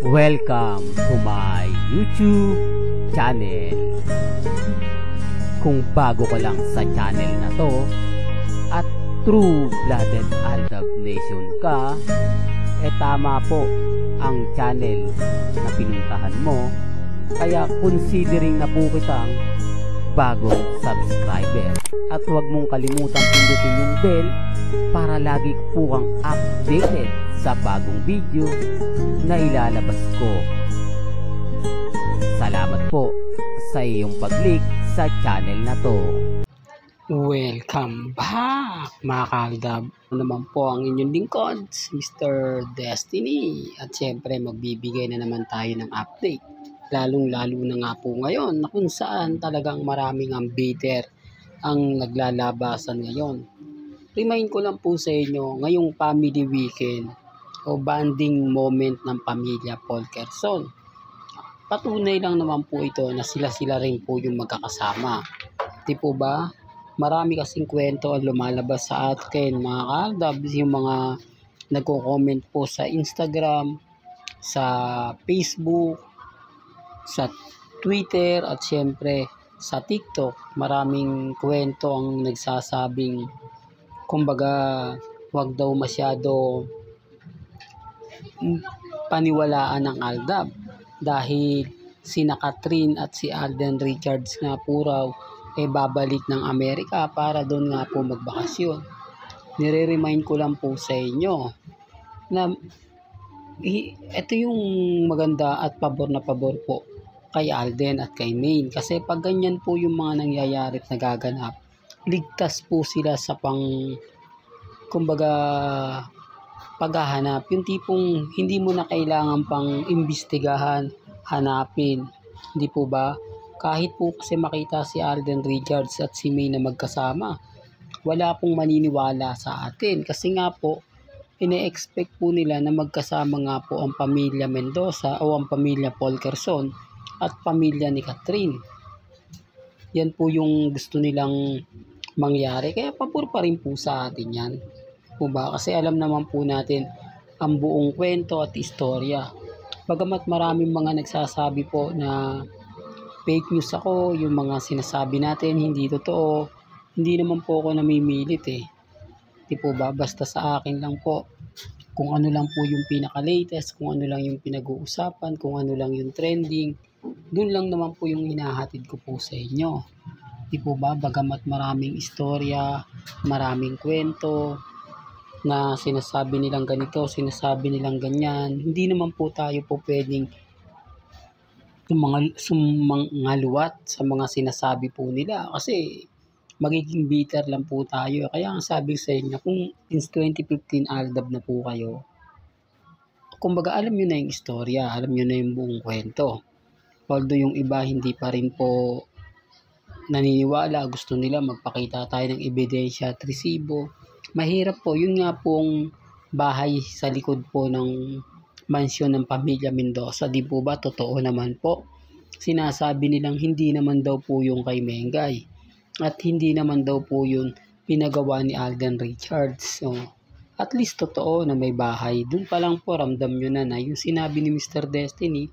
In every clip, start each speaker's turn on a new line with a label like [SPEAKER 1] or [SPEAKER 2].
[SPEAKER 1] Welcome to my YouTube channel. Kung bago ka lang sa channel na to at true-blooded Aldab Nation ka, tama po ang channel na pinuntahan mo. Kaya considering na po kitang bagong subscriber. At huwag mong kalimutan pindutin yung bell para lagi po kang updated sa bagong video na ilalabas ko. Salamat po sa iyong pag-click sa channel na to.
[SPEAKER 2] Welcome back mga kaaldab. Naman po ang inyong lingkod, Mr. Destiny. At syempre magbibigay na naman tayo ng update. Lalong-lalo na nga po ngayon na kung saan talagang maraming ambiter ang naglalabasan ngayon. Remind ko lang po sa inyo, ngayong family weekend o bonding moment ng pamilya Polkerson. Patunay lang naman po ito na sila-sila rin po yung magkakasama. Di po ba? Marami kasing kwento ang lumalabas sa akin mga kaaldab, yung mga nagko-comment po sa Instagram, sa Facebook, sa Twitter at syempre sa TikTok. Maraming kwento ang nagsasabing kumbaga wag daw masyado paniwalaan ng Aldab dahil sina Catherine at si Alden Richards nga po raw babalik ng Amerika para doon nga po magbakasyon. Nire-remind ko lang po sa inyo na ito yung maganda at pabor na pabor po kay Alden at kay Maine. Kasi pag ganyan po yung mga nangyayari at nagaganap, ligtas po sila sa kumbaga paghahanap. Yung tipong hindi mo na kailangan pang imbestigahan, hanapin. Hindi po ba? Kahit po kasi makita si Alden Richards at si Maine na magkasama, wala pong maniniwala sa atin. Kasi nga po, ine-expect po nila na magkasama nga po ang pamilya Mendoza o ang pamilya Polkerson at pamilya ni Catherine. Yan po yung gusto nilang mangyari. Kaya pabor pa rin po sa atin yan. Po ba? Kasi alam naman po natin ang buong kwento at istorya. Bagamat maraming mga nagsasabi po na fake news ako, yung mga sinasabi natin hindi totoo, hindi naman po ako namimilit Di po ba? Basta sa akin lang po. Kung ano lang po yung pinaka-latest, kung ano lang yung pinag-uusapan, kung ano lang yung trending, doon lang naman po yung hinahatid ko po sa inyo. Di po ba? Bagamat maraming istorya, maraming kwento, na sinasabi nilang ganito, sinasabi nilang ganyan, hindi naman po tayo po pwedeng sumangaluwat sa mga sinasabi po nila. Kasi magiging bitter lang po tayo. Kaya ang sabi sa inyo, kung since 2015 Aldab na po kayo, kumbaga alam nyo na yung istorya, alam nyo na yung buong kwento. Although yung iba hindi pa rin po naniniwala, gusto nila magpakita tayo ng ebidensya at resibo. Mahirap po, yun nga pong bahay sa likod po ng mansyon ng pamilya Mendoza. Di po ba? Totoo naman po. Sinasabi nilang hindi naman daw po yung kay Mengay. At hindi naman daw po yun pinagawa ni Alden Richards. So, at least totoo na may bahay. Doon pa lang po ramdam nyo na yung sinabi ni Mr. Destiny,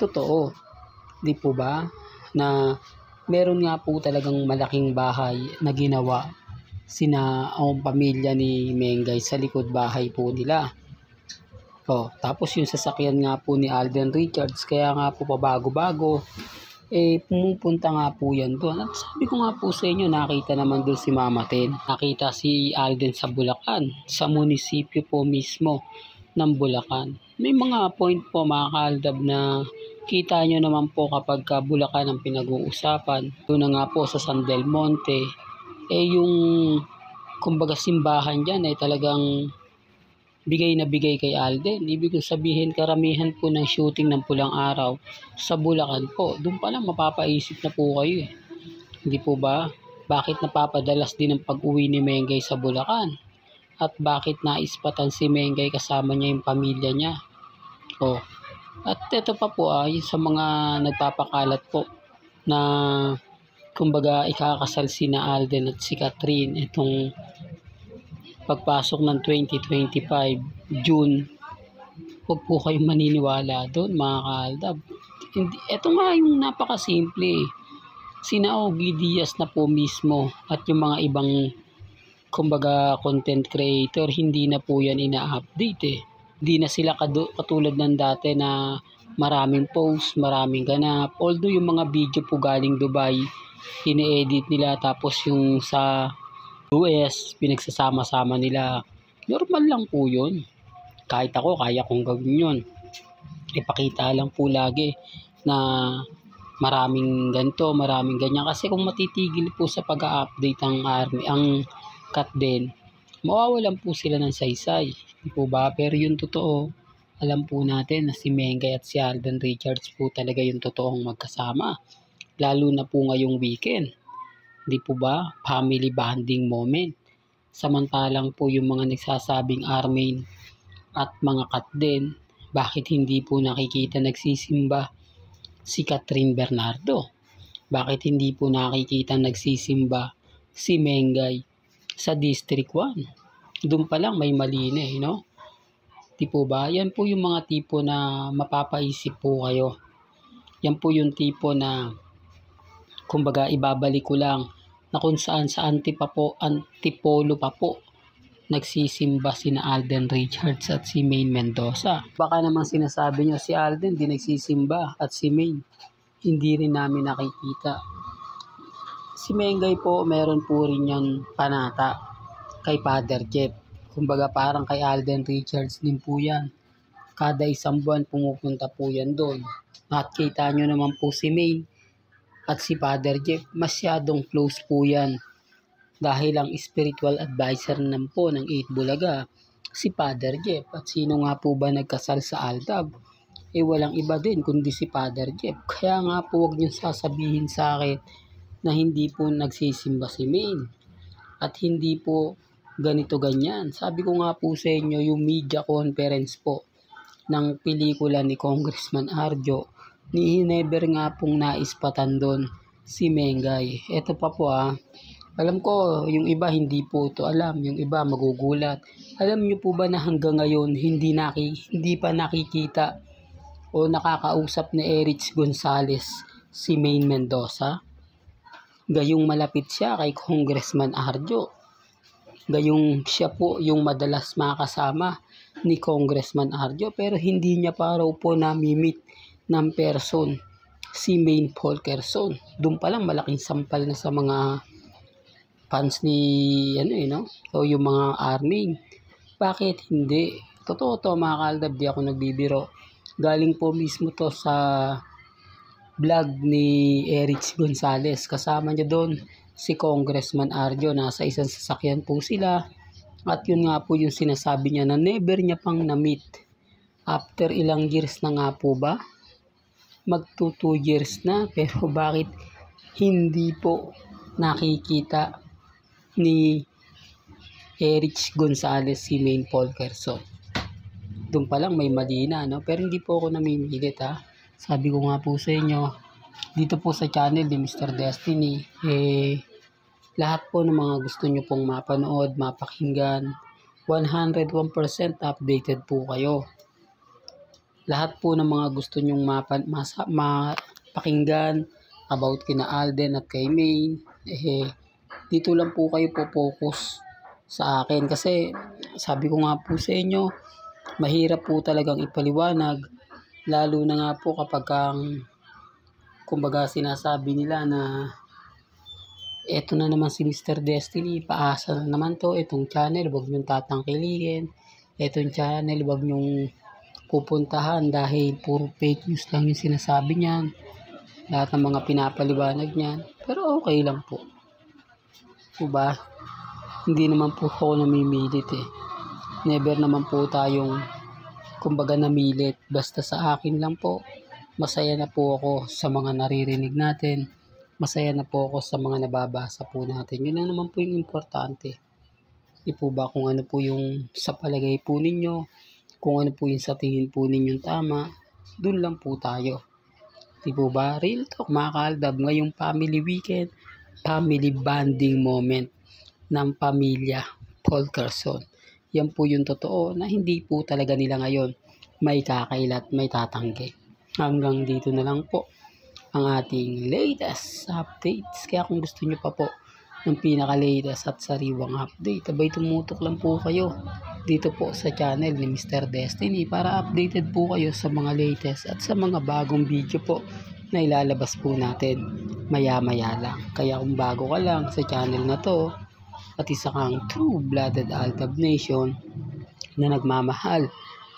[SPEAKER 2] totoo. Di po ba? Na meron nga po talagang malaking bahay na ginawa ang pamilya ni Mengay sa likod bahay po nila. Tapos yung sasakyan nga po ni Alden Richards, kaya nga po pabago-bago, pumupunta nga po yan doon. At sabi ko nga po sa inyo, nakita naman doon si Mama Ten. Nakita si Alden sa Bulacan, sa munisipyo po mismo ng Bulacan. May mga point po mga kaaldab na kita nyo naman po kapag Bulacan ang pinag-uusapan. Doon na nga po sa San Del Monte, yung kumbaga simbahan dyan talagang bigay na bigay kay Alden. Ibig sabihin karamihan po ng shooting ng Pulang Araw sa Bulacan po. Doon pa lang mapapaisip na po kayo Hindi po ba? Bakit napapadalas din ang pag-uwi ni Mengay sa Bulacan? At bakit naispatan si Mengay kasama niya yung pamilya niya? At ito pa po sa mga nagpapakalat po na kumbaga ikakasal sina Alden at si Catherine itong pagpasok ng 2025 June Huwag po kayong maniniwala doon, mga kaaldab. Ito nga yung napakasimple. Sina Ogie Diaz na po mismo at yung mga ibang kumbaga content creator, hindi na po yan ina-update eh. Hindi na sila katulad ng dati na maraming post, maraming ganap. Although yung mga video po galing Dubai, ini-edit nila, tapos yung sa US, pinagsasama-sama nila. Normal lang po yun. Kahit ako, kaya kong gawin yun. Ipakita lang po lagi na maraming ganito, maraming ganyan. Kasi kung matitigil po sa pag-update ang army, ang cut din, mawawalan po sila ng saysay. Di po ba? Pero yung totoo, alam po natin na si Mengay at si Alden Richards po talaga yung totoong magkasama. Lalo na po ngayong weekend. Di po ba? Family bonding moment. Samantalang po yung mga nagsasabing Armin at mga cut din, bakit hindi po nakikita nagsisimba si Catherine Bernardo? Bakit hindi po nakikita nagsisimba si Mengay sa District 1? Doon pa lang may mali na eh, no? Di po ba? Yan po yung mga tipo na mapapaisip po kayo. Yan po yung tipo na kumbaga ibabalik ko lang na kung saan sa antipolo pa po nagsisimba sina Alden Richards at si Maine Mendoza. Baka naman sinasabi nyo si Alden di nagsisimba at si Maine hindi rin namin nakikita. Si Mengay po meron po rin yung panata kay Father Jeff. Kumbaga parang kay Alden Richards din po yan. Kada isang buwan pumupunta po yan doon. At kita nyo naman po si Maine at si Father Jeff, masyadong close po yan. Dahil ang spiritual advisor naman po ng 8 Bulaga, si Father Jeff. At sino nga po ba nagkasal sa Aldab? Walang iba din kundi si Father Jeff. Kaya nga po huwag niyong sasabihin sa akin na hindi po nagsisimba si Maine. At hindi po ganito ganyan. Sabi ko nga po sa inyo yung media conference po ng pelikula ni Congressman Arjo, ni never nga pong naispatan doon si Mengay. Ito pa po alam ko yung iba hindi po to alam, yung iba magugulat. Alam niyo po ba na hanggang ngayon hindi pa nakikita o nakakausap ni Erich Gonzalez si Maine Mendoza? Gayong malapit siya kay Congressman Arjo. Gayong siya po yung madalas makasama ni Congressman Arjo, pero hindi niya pa raw po namimit ng person si Maine Fulkerson. Doon pa lang malaking sampal na sa mga fans ni so yung mga army. Bakit hindi? Totoo to mga kaaldab, di ako nagbibiro. Galing po mismo to sa vlog ni Erich Gonzalez. Kasama niya doon si Congressman Arjo. Nasa isang sasakyan po sila. At yun nga po yung sinasabi niya na never niya pang na-meet. After ilang years na nga po ba? Magto 2 years na. Pero bakit hindi po nakikita ni Erich Gonzalez si Maine Fulkerson? Doon pa lang may mali na, no? Pero hindi po ako namimilit, Sabi ko nga po sa inyo, dito po sa channel ni Mr. Destiny, lahat po ng mga gusto nyo pong mapanood, mapakinggan, 101% updated po kayo. Lahat po ng mga gusto nyong mapakinggan about kina Alden at kay Maine, dito lang po kayo po-focus sa akin. Kasi sabi ko nga po sa inyo, mahirap po talagang ipaliwanag, lalo na nga po kapag kumbaga sinasabi nila na eto na naman si Mr. Destiny, paasa na naman to, itong channel wag nyong tatangkilikin, etong channel wag nyong pupuntahan dahil puro fake news lang yung sinasabi niyan, lahat ng mga pinapaliwanag niyan. Pero okay lang po, diba? Hindi naman po ako namimilit never naman po tayong kumbaga namilit. Basta sa akin lang po, masaya na po ako sa mga naririnig natin, masaya na po ako sa mga nababasa po natin. Yun na naman po yung importante. Di po ba kung ano po yung sa palagay po ninyo, kung ano po yung sa tingin po ninyong tama, dun lang po tayo. Di po ba? Real talk mga kaaldab, ngayong family weekend, family bonding moment ng pamilya Fulkerson. Yan po yung totoo na hindi po talaga nila ngayon may kakailat, may tatanggi. Hanggang dito na lang po ang ating latest updates. Kaya kung gusto nyo pa po ng pinaka-latest at sariwang update, abay tumutok lang po kayo dito po sa channel ni Mr. Destiny para updated po kayo sa mga latest at sa mga bagong video po na ilalabas po natin maya-maya lang. Kaya kung bago ka lang sa channel na to at isa kang true-blooded Aldab Nation na nagmamahal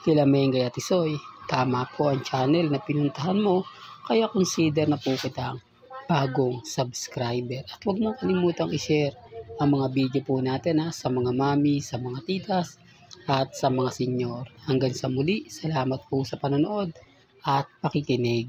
[SPEAKER 2] kila Mengay at Isoy, tama po ang channel na pinuntahan mo, kaya consider na po kitang bagong subscriber. At huwag mo kalimutang i-share ang mga video po natin sa mga mami, sa mga titas, at sa mga senyor. Hanggang sa muli, salamat po sa panonood at pakikinig.